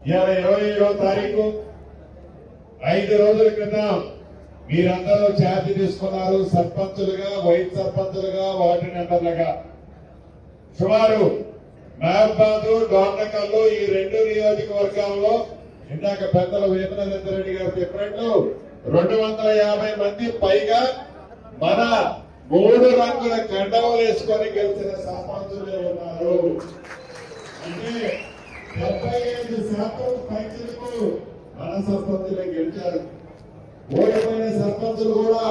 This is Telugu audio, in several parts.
27వ తారీఖు 5 రోజుల క్రితం మీరందరూ ఛార్జ్ తీసుకున్నారు. సర్పంచులుగా, వైస్ సర్పంచులుగా, వార్డు మెంబర్లుగా. సుమారు మహబాదు, డోర్నకల్లు ఈ 2 నియోజకవర్గాల్లో ఇందాక పెద్దల వేమనరేంద్ర రెడ్డి గారు చెప్పినట్టు 250 మంది పైగా మన 3 రంగుల కండవలు వేసుకొని గెలిచిన సర్పంచులే ఉన్నారు. అంటే 75% పైచలకు మన సర్పంచులే గెలిచారు. ఓడిపోయిన సర్పంచులు కూడా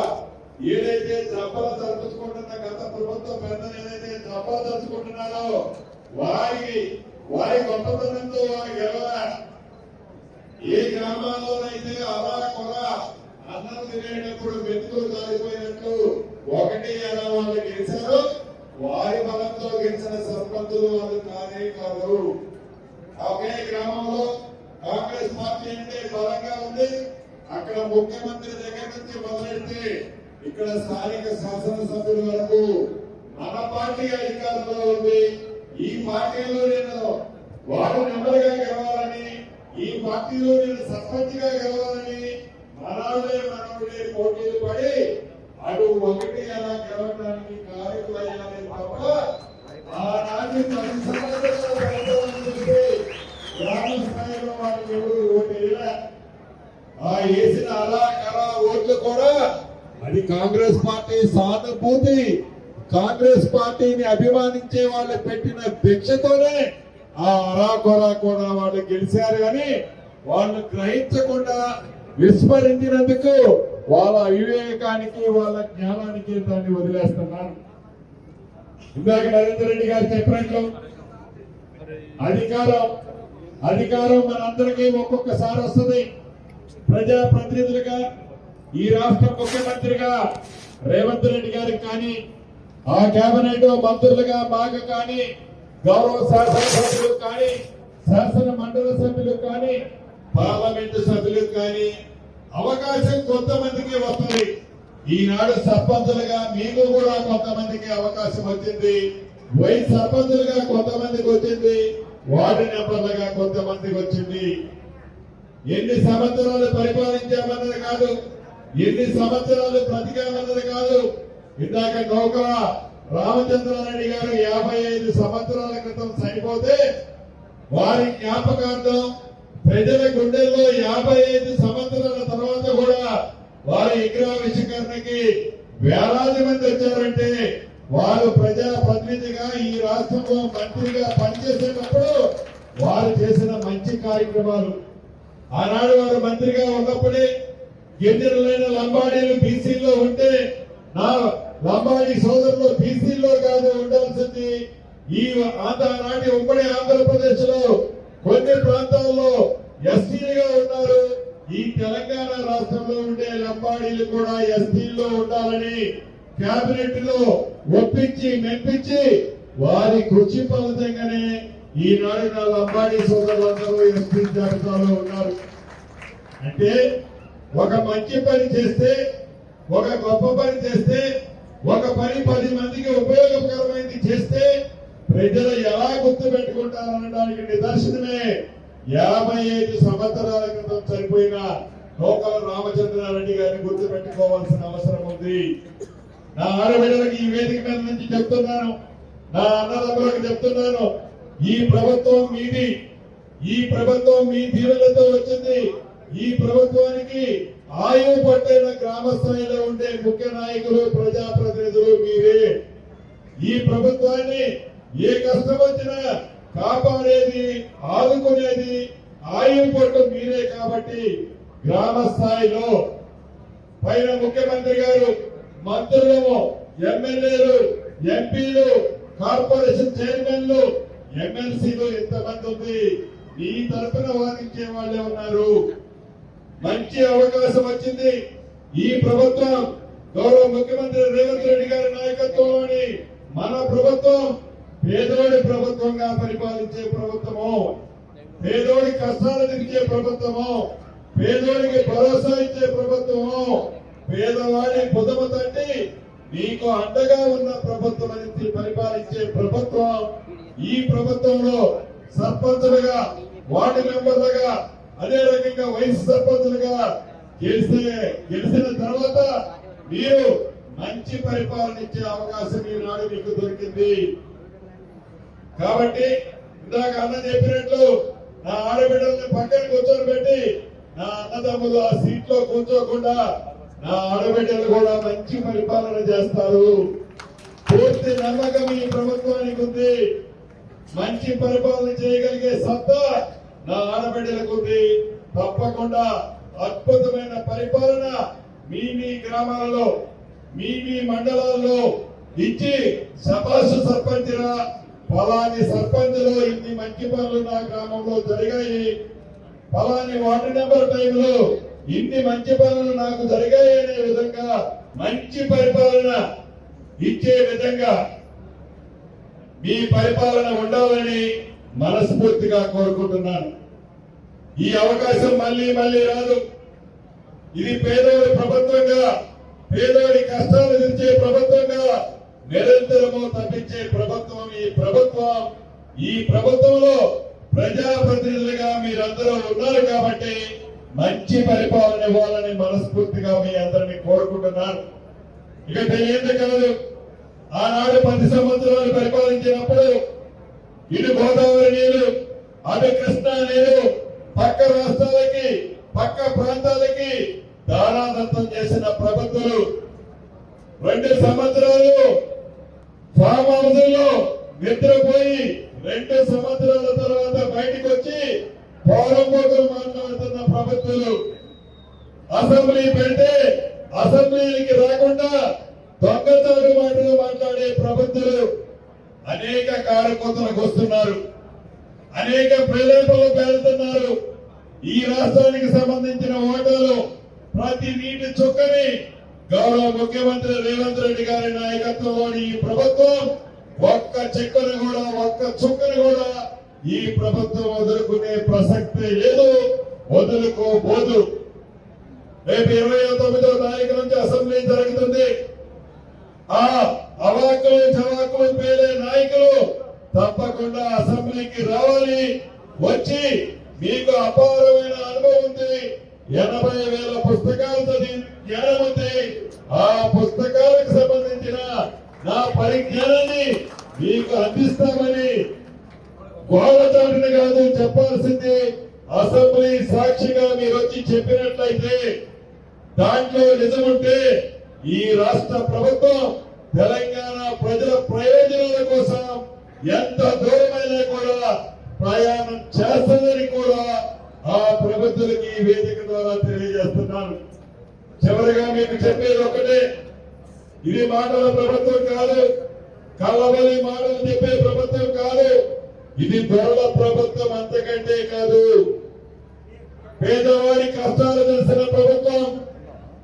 ఏదైతే జబ్బలు జరుపుకుంటున్న గత ప్రభుత్వం పెద్దలు ఏదైతే జబ్బలు జరుపుకుంటున్నారో వారి గొప్పతనంతో వారి గెలవ ఏ గ్రామాల్లోనైతే అలా కొర అన్నం తినేటప్పుడు మెతుకులు కాలిపోయినట్టు 1 వాళ్ళు గెలిచారు. వారి బలంతో గెలిచిన సర్పంచులు వాళ్ళు కానే కాదు. ఒకే గ్రామంలో కాంగ్రెస్ పార్టీ అంటే బలంగా ఉంది. అక్కడ ముఖ్యమంత్రి దగ్గర నుంచి మొదలెడితే ఇక్కడ స్థానిక శాసనసభ్యుల వరకు మన పార్టీ అధికారంలో ఉంది. ఈ పార్టీలో నేను వార్డు మెంబర్గా గెలవాలని, ఈ పార్టీలో నేను సర్పంచ్ గా గెలవాలని మనవుడే పోటీలు పడి అటు 1 అలా గెలవడానికి కారకులయ్యాలి తప్ప ఆనాటి 10 సంవత్సరాల గ్రామ స్థాయిలో వాళ్ళకి ఎవరు ఓటు వేయలే. ఆ వేసిన అలా కళా ఓట్లు కూడా అది కాంగ్రెస్ పార్టీ సానుభూతి, కాంగ్రెస్ పార్టీని అభిమానించే వాళ్ళు పెట్టిన భిక్షతోనే ఆ అరాకొరా కూడా వాళ్ళు గెలిచారు. కానీ వాళ్ళు గ్రహించకుండా విస్మరించినందుకు వాళ్ళ అవివేకానికి, వాళ్ళ జ్ఞానానికి దాన్ని వదిలేస్తున్నారు. ఇందాక నరేంద్ర రెడ్డి గారు చెప్పినట్లు అధికారం మనందరికీ ఒక్కొక్కసారి వస్తుంది. ప్రజాప్రతినిధులుగా, ఈ రాష్ట్ర ముఖ్యమంత్రిగా రేవంత్ రెడ్డి గారికి కానీ, ఆ కేబినెట్ మంత్రులుగా మాకు కానీ, గౌరవ శాసనసభ్యులు కానీ, శాసన మండలి సభ్యులు కానీ, పార్లమెంటు సభ్యులకు కానీ అవకాశం కొంతమందికి వస్తుంది. ఈనాడు సర్పంచులుగా మీకు కూడా కొంతమందికి అవకాశం వచ్చింది. వైస్ సర్పంచులుగా కొంతమందికి వచ్చింది. వార్డు మెంబర్లుగా కొంతమందికి వచ్చింది. ఎన్ని సంవత్సరాలు పరిపాలించామన్నది కాదు, ఎన్ని సంవత్సరాలు బ్రతికామన్నది కాదు. ఇందాక నౌకల రామచంద్రారెడ్డి గారు 55 సంవత్సరాల క్రితం చనిపోతే వారి జ్ఞాపకార్థం ప్రజల గుండెల్లో 55 సంవత్సరాల తర్వాత కూడా వారి విగ్రహావిష్కరణకి వేలాది మంది వచ్చారంటే వారు ప్రజాప్రతినిధిగా ఈ రాష్ట్రంలో మంత్రిగా పనిచేసేటప్పుడు వారు చేసిన మంచి కార్యక్రమాలు. ఆనాడు వారు మంత్రిగా ఉన్నప్పుడే గిరిజనులైన లంబాడీలు బీసీల్లో ఉంటే నా లంబాడీ సోదరులు బీసీల్లో కాదు ఉండాల్సింది. ఈ ఆనాటి ఉమ్మడి ఆంధ్రప్రదేశ్ లో కొన్ని ప్రాంతాల్లో ఎస్టీలుగా ఉన్నారు. ఈ తెలంగాణ రాష్ట్రంలో ఉండే లంబాడీలు కూడా ఎస్టీల్లో ఉండాలని కేబినెట్ లో ఒప్పించి మెప్పించి వారి కృషి ఫలితంగానే ఈనాడు నా లంబాడీ సోదరులందరూ ఎస్టీ జాబితాలో ఉన్నారు. అంటే ఒక మంచి పని చేస్తే, ఒక గొప్ప పని చేస్తే, ఒక పని 10 మందికి ఉపయోగకరమైనది చేస్తే ప్రజలు ఎలా గుర్తు పెట్టుకుంటారనడానికి నిదర్శనమే 55 సంవత్సరాల క్రితం చనిపోయిన నౌకల రామచంద్రారెడ్డి గారిని గుర్తు పెట్టుకోవాల్సిన అవసరం ఉంది. నా ఆడబిడ్డలకు ఈ వేదిక మీద నుంచి చెప్తున్నాను, నా అన్నదమ్ములకు చెప్తున్నాను, ఈ ప్రభుత్వం మీది. ఈ ప్రభుత్వం మీ దీవులతో వచ్చింది. ఈ ప్రభుత్వానికి ఆయువు పట్టైన గ్రామ స్థాయిలో ఉండే ముఖ్య నాయకులు, ప్రజాప్రతినిధులు మీరే. ఈ ప్రభుత్వాన్ని ఏ కష్టం వచ్చినా కాపాడేది, ఆదుకునేది ఆయువు పట్టు మీరే. కాబట్టి గ్రామ స్థాయిలో పైన ముఖ్యమంత్రి గారు, మంత్రులు, ఎమ్మెల్యేలు, ఎంపీలు, కార్పొరేషన్ చైర్మన్లు, ఎమ్మెల్సీలు ఎంతమంది ఉంది. మీ తరఫున వాదించే వాళ్ళే ఉన్నారు. మంచి అవకాశం వచ్చింది. ఈ ప్రభుత్వం గౌరవ ముఖ్యమంత్రి రేవంత్ రెడ్డి గారి నాయకత్వంలోని మన ప్రభుత్వం పేదోడి ప్రభుత్వంగా పరిపాలించే ప్రభుత్వము, పేదోడి కష్టాలు తీర్చే ప్రభుత్వము, పేదోడికి భరోసా ఇచ్చే ప్రభుత్వము, పేదవాడి పొదుపు తట్టి మీకు అండగా ఉన్న ప్రభుత్వం అని పరిపాలించే ప్రభుత్వం. ఈ ప్రభుత్వంలో సర్పంచులుగా వార్డు మెంబర్లుగా అదే రకంగా వైస్ సర్పంచులుగా గెలిచిన తర్వాత మీరు మంచి పరిపాలన ఇచ్చే అవకాశం ఈనాడు మీకు దొరికింది. కాబట్టి ఇందాక అన్న చెప్పినట్లు నా ఆడబిడ్డల్ని పక్కన కూర్చోబెట్టి నా అన్నదమ్ములు ఆ సీట్ లో కూర్చోకుండా నా ఆడబిడ్డలు కూడా మంచి పరిపాలన చేస్తారు. పూర్తి నమ్మకం ఈ ప్రభుత్వానికి ఉంది. మంచి పరిపాలన చేయగలిగే సత్తా నా ఆడబిడ్డలకు ఉంది. తప్పకుండా అద్భుతమైన పరిపాలన మీ గ్రామాలలో మీ మండలాల్లో ఇచ్చి శభాష్ సర్పంచ్గా ఫలాని సర్పంచ్లో ఇన్ని మంచి పనులు నా గ్రామంలో జరిగాయి, ఫలాని వార్డు నెంబర్ టైంలో ఇన్ని మంచి పనులు నాకు జరిగాయి అనే విధంగా మంచి పరిపాలన ఇచ్చే విధంగా మీ పరిపాలన ఉండాలని మనస్ఫూర్తిగా కోరుకుంటున్నాను. ఈ అవకాశం మళ్ళీ మళ్ళీ రాదు. ఇది పేదోడి ప్రభుత్వంగా, పేదోడి కష్టాలు తీర్చే ప్రభుత్వంగా నిరంతరము తప్పించే ప్రభుత్వం ఈ ప్రభుత్వం. ఈ ప్రభుత్వంలో ప్రజాప్రతినిధులుగా మీరందరూ ఉన్నారు కాబట్టి మంచి పరిపాలన ఇవ్వాలని మనస్ఫూర్తిగా మీ అందరినీ కోరుకుంటున్నాను. ఇక తెలియదు కాదు, ఆనాడు 10 సంవత్సరాలు పరిపాలించినప్పుడు ఇటు గోదావరి నీరు అటు కృష్ణా నీరు పక్క రాష్ట్రాలకి పక్క ప్రాంతాలకి దానాదత్తం చేసిన ప్రభుత్వాలు 2 సంవత్సరాలు ఫామ్ హౌస్ లో నిద్రపోయి 2 సంవత్సరాల తర్వాత బయటకు వచ్చి పోరంపోకలు మాట్లాడుతున్న ప్రభుత్వాలు, అసెంబ్లీ పెడితే అసెంబ్లీకి రాకుండా దొంగతాడు మాటలు మాట్లాడే ప్రభుత్వాలు అనేక కార్యకర్తలకు వస్తున్నారు, అనేక ప్రేరేపణలు పేరుతున్నారు. ఈ రాష్ట్రానికి సంబంధించిన ఓటర్లు ప్రతి నీటి చుక్కని గౌరవ ముఖ్యమంత్రి రేవంత్ రెడ్డి గారి నాయకత్వంలోని ఈ ప్రభుత్వం ఒక్క చుక్కను కూడా ఈ ప్రభుత్వం వదులుకునే ప్రసక్తి లేదు, వదులుకోబోదు. రేపు 29వ తారీఖు నుంచి అసెంబ్లీ జరుగుతుంది. ఆ అవాకులు చవాకులు పేరే నాయకులు తప్పకుండా అసెంబ్లీకి రావాలి. వచ్చి మీకు అపారమైన అనుభవం ఉంది, 80,000 పుస్తకాలు చదివి జ్ఞానం ఉంది. ఆ పుస్తకాలకు సంబంధించిన నా పరిజ్ఞానాన్ని మీకు అందిస్తామని గోడచాటుని కాదు చెప్పాల్సింది. అసెంబ్లీ సాక్షిగా మీరు వచ్చి చెప్పినట్లయితే దాంట్లో నిజముంటే ఈ రాష్ట్ర ప్రభుత్వం తెలంగాణ ప్రజల ప్రయోజనాల కోసం ఎంత దూరమైనా కూడా ప్రయాణం చేస్తుందని కూడా ఆ ప్రభుత్వానికి ఈ వేదిక ద్వారా తెలియజేస్తున్నాను. చివరిగా మీకు చెప్పేది ఒకటే, ఇది మాటల ప్రభుత్వం కాదు, కళ్ళబలి మాటలు చెప్పే ప్రభుత్వం కాదు, ఇది దొరల ప్రభుత్వం, అంతకంటే కాదు. పేదవాడి కష్టాలు తెలిసిన ప్రభుత్వం,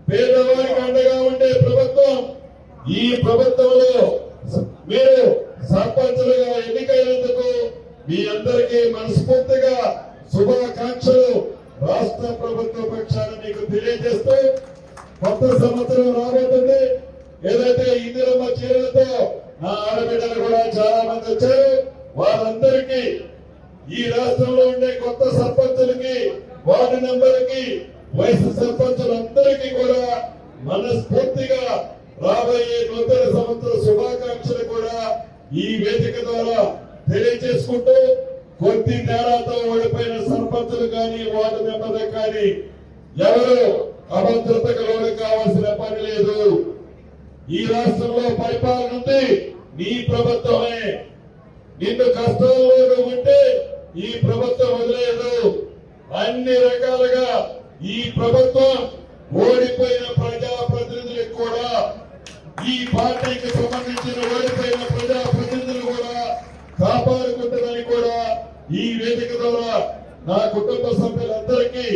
పేదవాడికి అండగా ఉండే ప్రభుత్వం. ఈ ప్రభుత్వంలో మీరు సర్పంచులుగా ఎన్నికైనందుకు మీ అందరికీ మనస్ఫూర్తిగా శుభాకాంక్షలు రాష్ట్ర ప్రభుత్వ పక్షాన మీకు తెలియజేస్తూ, కొత్త సంవత్సరం రాబోతుంది. ఏదైతే ఇందిరమ్మ చీరలతో నా ఆడబిడ్డలు కూడా చాలా మంది వచ్చారు, వారందరికీ ఈ రాష్ట్రంలో ఉండే కొత్త సర్పంచులకి, వార్డు మెంబర్లకి, వైస్ సర్పంచులందరికీ కూడా మనస్ఫూర్తిగా రాబోయే నూతన సంవత్సర శుభాకాంక్షలు కూడా ఈ వేదిక ద్వారా తెలియజేసుకుంటూ, కొద్ది తేడాతో ఓడిపోయిన సర్పంచులు కానీ వార్డు మెంబర్లు కానీ ఎవరు అభద్రతకు లోను కావాల్సిన పని లేదు. ఈ రాష్ట్రంలో పరిపాలన ఉంది, నీ ప్రభుత్వమే. నిన్ను కష్టాల్లో ఉంటే ఈ ప్రభుత్వం వదిలేదు. అన్ని రకాలుగా ఈ ప్రభుత్వం ఓడిపోయిన ప్రజాప్రతినిధులకు కూడా, ఈ పార్టీకి సంబంధించిన ఓడిపోయిన ప్రజాప్రతినిధులు కూడా కాపాడుకుంటుందని కూడా ఈ వేదిక ద్వారా నా కుటుంబ సభ్యులందరికీ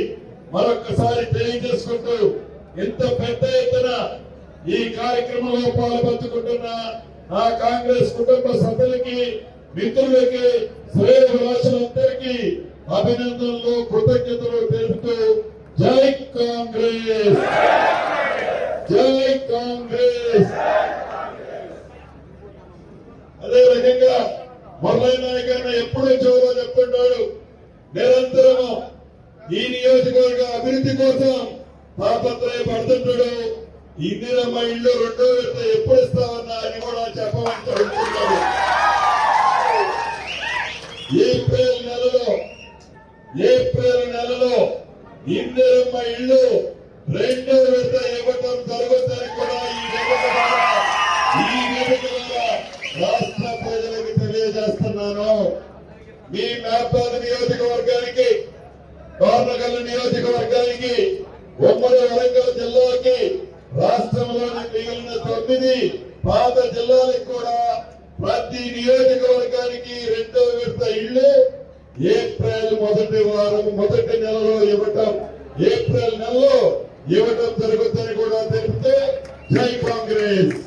మరొకసారి తెలియజేసుకుంటూ, ఇంత పెద్ద ఎత్తున ఈ కార్యక్రమంలో పాల్పంచుకుంటున్న నా కాంగ్రెస్ కుటుంబ సభ్యులకి, మిత్రులకి, శ్రేయోభిలాషులందరికీ అభినందనలు, కృతజ్ఞతలు తెలుపుతూ జై కాంగ్రెస్, జై కాంగ్రెస్. అదే రకంగా మురళీ నాయక్ గారిని ఎప్పుడూ చెవులో చెప్తుంటాడు, నిరంతరం ఈ నియోజకవర్గ అభివృద్ధి కోసం తాపత్రయపడుతుంటాడు. ఇందిరమ్మ ఇల్లు రెండో విడత ఎప్పుడు ఇస్తామన్నా అని కూడా చెప్పమని అడుగుతున్నాడు. ఏప్రిల్ నెలలో ఇందిరమ్మ ఇల్లు రెండో విడత ఇవ్వటం జరుగుతుందని కూడా ఈ వేదిక ద్వారా రాష్ట్ర ప్రజలకు తెలియజేస్తున్నాను. మీ మేపాద నియోజకవర్గానికి, కోర్నగల్ నియోజకవర్గానికి, ఉమ్మడి వరంగల్ జిల్లాకి, రాష్ట్రంలోని మిగిలిన 9 పాత జిల్లాలకు కూడా ప్రతి నియోజకవర్గానికి రెండో విడత ఇళ్లు ఏప్రిల్ మొదటి నెలలో ఇవ్వటం, ఏప్రిల్ నెలలో ఇవ్వటం జరుగుతుందని కూడా తెలిపితే జై కాంగ్రెస్.